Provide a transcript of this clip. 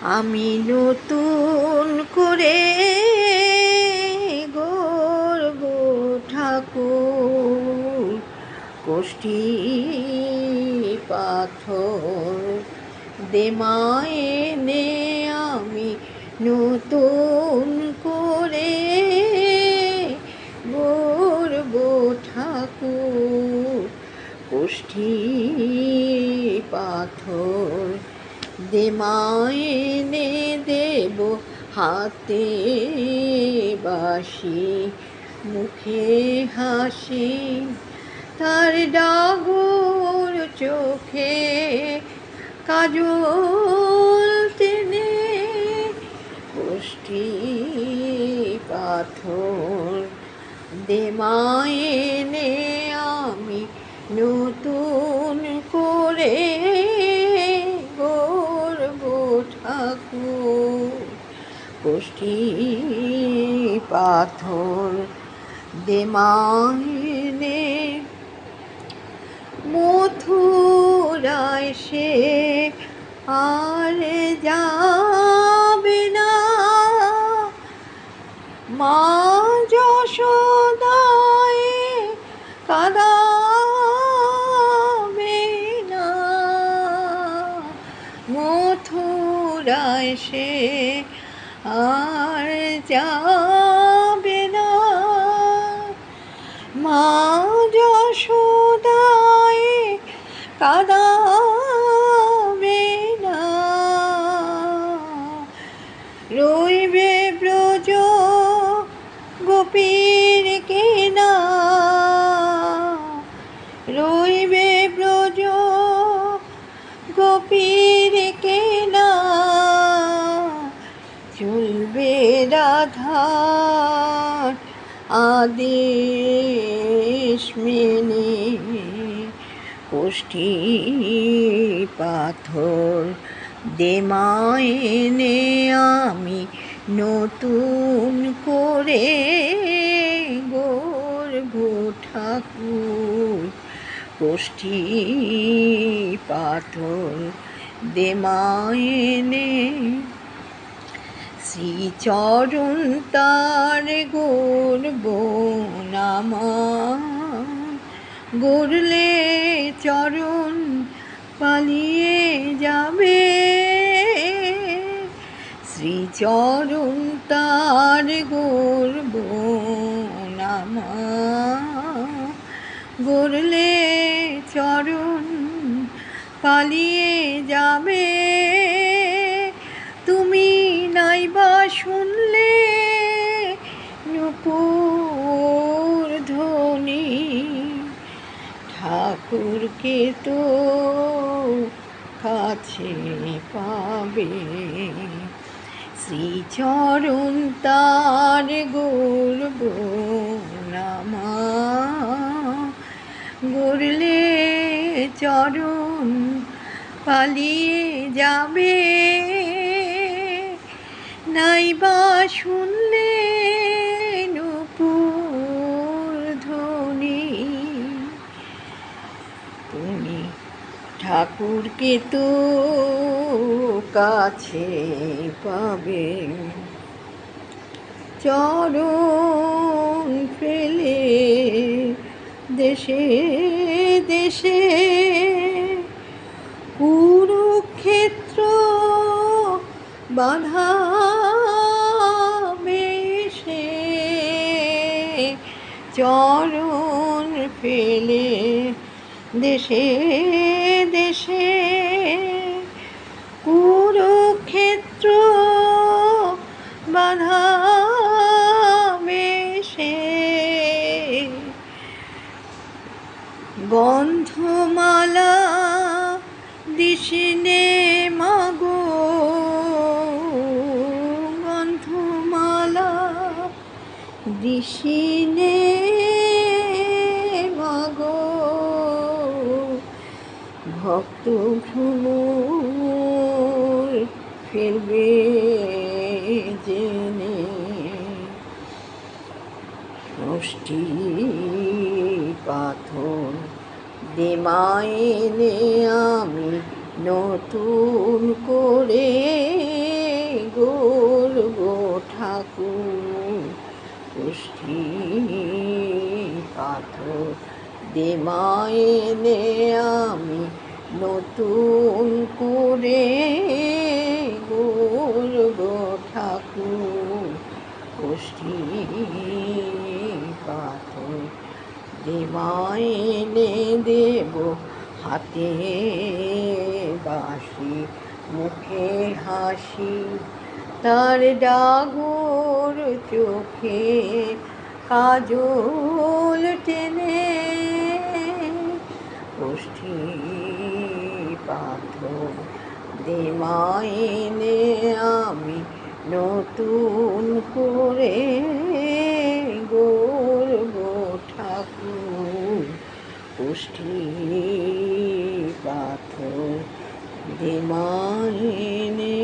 আমি নতুন করে গড়ব ঠাকুর, কষ্টি পাথর দে মায়ে নে। আমি নতুন করে গড়ব ঠাকুর, কষ্টি পাথর দে মায়ে নে। দেব হাতে বাঁশি, মুখে হাসি, তার ডাগর চোখে কাজল টেনে। কষ্টি পাথর দে মায়ে নে। আমি নতুন করে গড়ব ঠাকুর, কষ্টি পাথর দে মায়ে নে। মথুরায় সে আর যাবে না, মা যশোদায় কাঁদাবে না। মথুরায় সে আর যাবে না, মা যশোদায় কাঁদাবে না। রইবে ব্রজ গোপীর কেনা, রইবে ব্রজ গোপীর কেনা। চলবে রাধার আদেশ মেনে, কষ্টি পাথর দে মায়ে নে। আমি নতুন করে গড়ব ঠাকুর, কষ্টি পাথর দে মায়ে নে। শ্রীচরণ তার গড়ব নামা, গড়লে চরণ পালিয়ে যাবে। শ্রীচরণ তার গড়ব নামা, গড়লে চরণ পালিয়ে যাবে। তুমি নাইবা শুনলে নূপুর ধ্বনি, ঠাকুরকে তো কাছে পাবে। শ্রীচরণ তার গড়ব নামা, গড়লে চরণ পালিয়ে যাবে। নাইবা শুনলে নূপুর ধ্বনি, তুমি ঠাকুরকে তো কাছে পাবে। চরণ ফেলে দেশে দেশে কুরুক্ষেত্র বাধা বেশে। চরণ ফেলে দেশে দেশে কুরুক্ষেত্র বাধা বেশে। গন্ধমালা দিশিনে মাগো, গন্ধমালা দিশিনে মাগো। ভক্ত ভ্রমর ফেলবে জেনে, কষ্টি পাথর দে মায়ে নে। আমি নতুন করে ঠাকুর কুষ্ঠি পাথর দে মায়েনে আমি নতুন করে গড়ব ঠাকুর কুষ্ঠি পাথর দে মায়েনে দেব হাতে বাঁশি মুখে হাসি তার ডাগর চোখে কাজল টেনে কুষ্ঠি পাথর দে মায়েনে আমি নতুন করে গড়ব ঠাকুর কুষ্ঠি পাথর দে মায়েনে